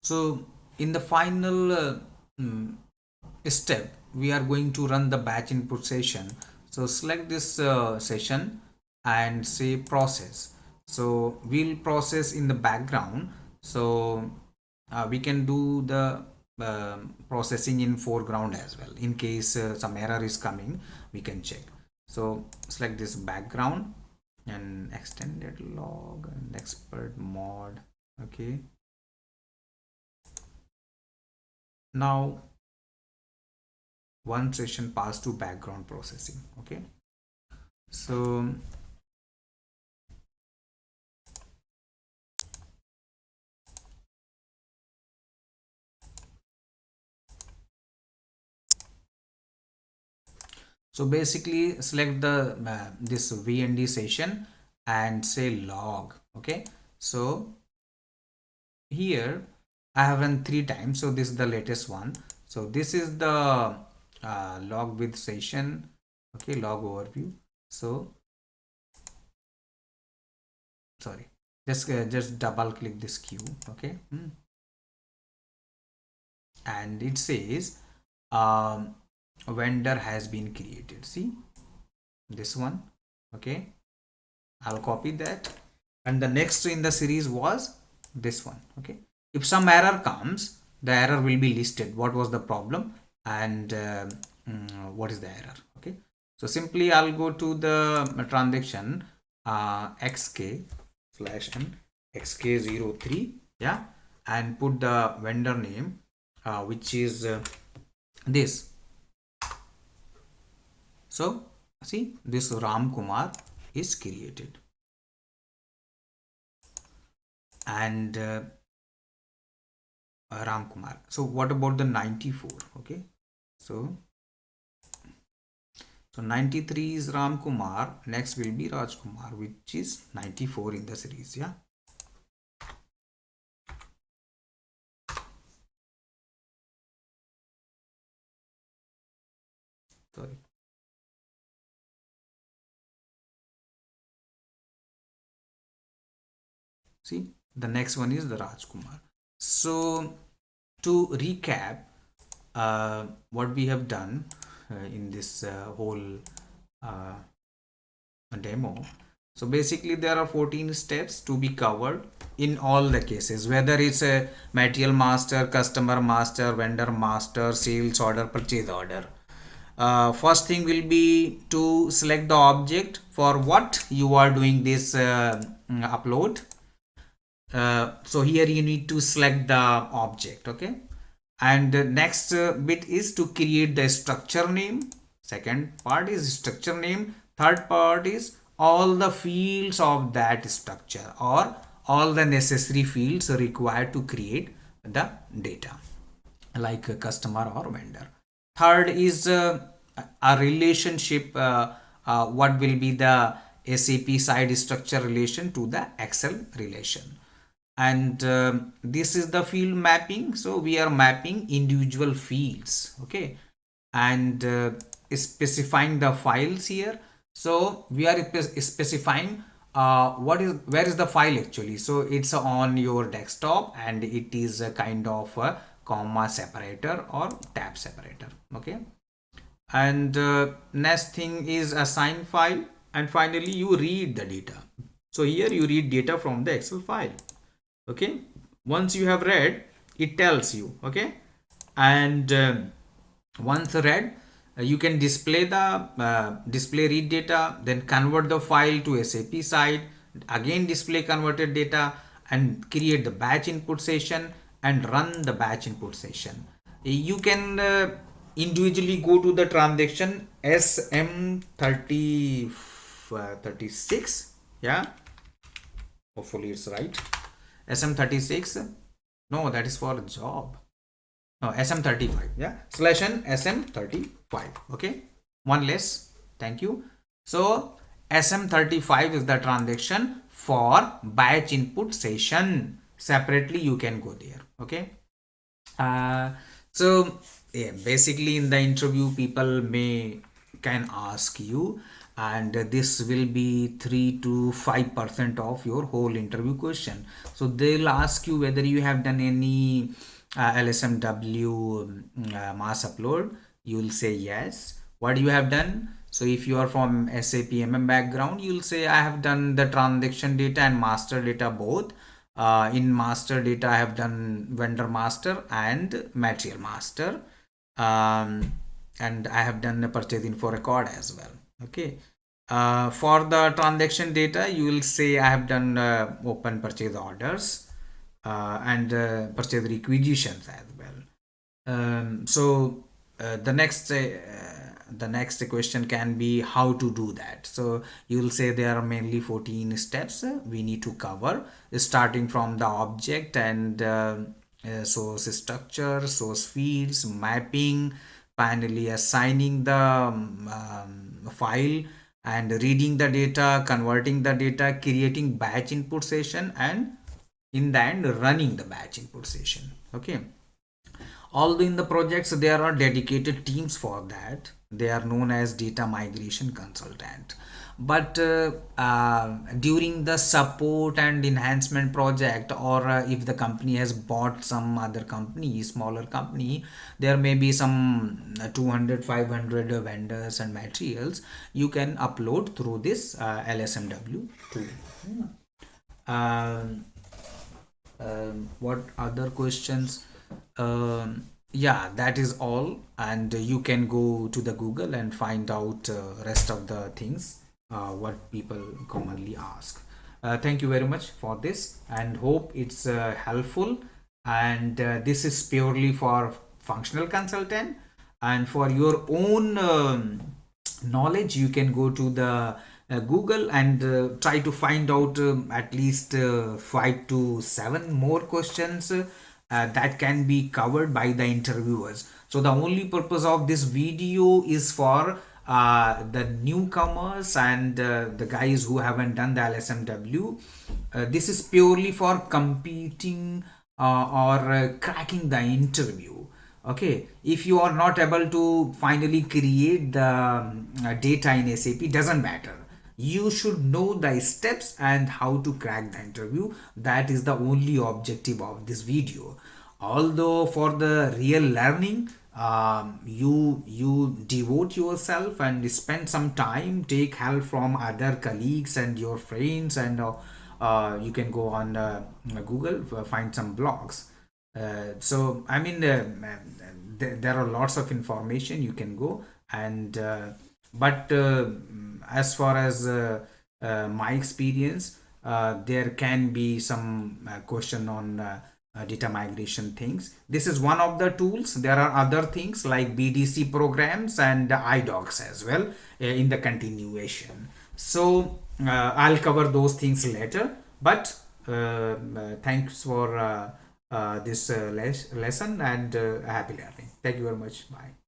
So in the final step, we are going to run the batch input session. So select this session and say process. So we'll process in the background. So we can do the processing in foreground as well. In case some error is coming, we can check. So select this background and extended log and expert mod. Okay. Now one session passed to background processing. Okay. So basically select the this VND session and say log. Okay. So here I have run 3 times, so this is the latest one. So this is the log with session. Okay, log overview. So sorry, just double click this queue. Okay. And it says vendor has been created. See this one. Okay, I'll copy that, and the next in the series was this one. Okay, if some error comes, the error will be listed, what was the problem and what is the error. Okay, so simply I'll go to the transaction xk slash n xk03, yeah, and put the vendor name which is this. So see, this Ram Kumar is created, and Ram Kumar. So what about the 94? Okay, so 93 is Ram Kumar. Next will be Raj Kumar, which is 94 in the series. Yeah. Sorry. See, the next one is the Raj Kumar. So to recap, what we have done in this whole uh, demo. So basically there are 14 steps to be covered in all the cases, whether it's a material master, customer master, vendor master, sales order, purchase order. First thing will be to select the object for what you are doing this upload. So here you need to select the object. Okay, and the next bit is to create the structure name. Second part is structure name. Third part is all the fields of that structure, or all the necessary fields required to create the data, like a customer or vendor. Third is a relationship, what will be the SAP side structure relation to the Excel relation. And this is the field mapping, so we are mapping individual fields. Okay, and specifying the files here. So we are specifying where is the file actually. So it's on your desktop, and it is a kind of a comma separator or tab separator. Okay, and next thing is assign file, and finally you read the data. So here you read data from the Excel file. Okay, once you have read, it tells you. Okay, and once read, you can display the display read data, then convert the file to SAP side, again display converted data, and create the batch input session and run the batch input session. You can individually go to the transaction SM36. Yeah, hopefully it's right. SM36. No, that is for job. No, SM35. Yeah, slash n SM35. Okay, one less. Thank you. So SM35 is the transaction for batch input session. Separately you can go there. Okay, so yeah, basically in the interview people can ask you and this will be 3 to 5% of your whole interview question. So they'll ask you whether you have done any LSMW mass upload. You will say yes. What you have done? So if you are from SAP MM background, you'll say I have done the transaction data and master data both. In master data, I have done vendor master and material master, um, and I have done a purchase info record as well. Okay. For the transaction data, you will say I have done open purchase orders and purchase requisitions as well. The next question can be how to do that. So you will say there are mainly 14 steps we need to cover, starting from the object and source structure, source fields, mapping, finally assigning the file, and reading the data, converting the data, creating batch input session, and in the end running the batch input session. Okay. Although in the projects there are dedicated teams for that, they are known as data migration consultant. But during the support and enhancement project, or if the company has bought some other company, smaller company, there may be some 200 500 vendors and materials you can upload through this LSMW tool. um, what other questions? Yeah, that is all, and you can go to the Google and find out rest of the things what people commonly ask. Thank you very much for this, and hope it's helpful. And this is purely for functional consultant, and for your own knowledge you can go to the Google and try to find out at least 5 to 7 more questions that can be covered by the interviewers. So the only purpose of this video is for the newcomers and the guys who haven't done the LSMW. This is purely for competing or cracking the interview. Okay, if you are not able to finally create the data in SAP, doesn't matter, you should know the steps and how to crack the interview. That is the only objective of this video. Although for the real learning, you devote yourself and spend some time, take help from other colleagues and your friends, and you can go on Google, find some blogs. So I mean, there are lots of information you can go, and but as far as my experience, there can be some question on data migration things. This is one of the tools. There are other things like BDC programs and iDocs as well in the continuation. So I'll cover those things later. But thanks for this lesson, and happy learning. Thank you very much. Bye.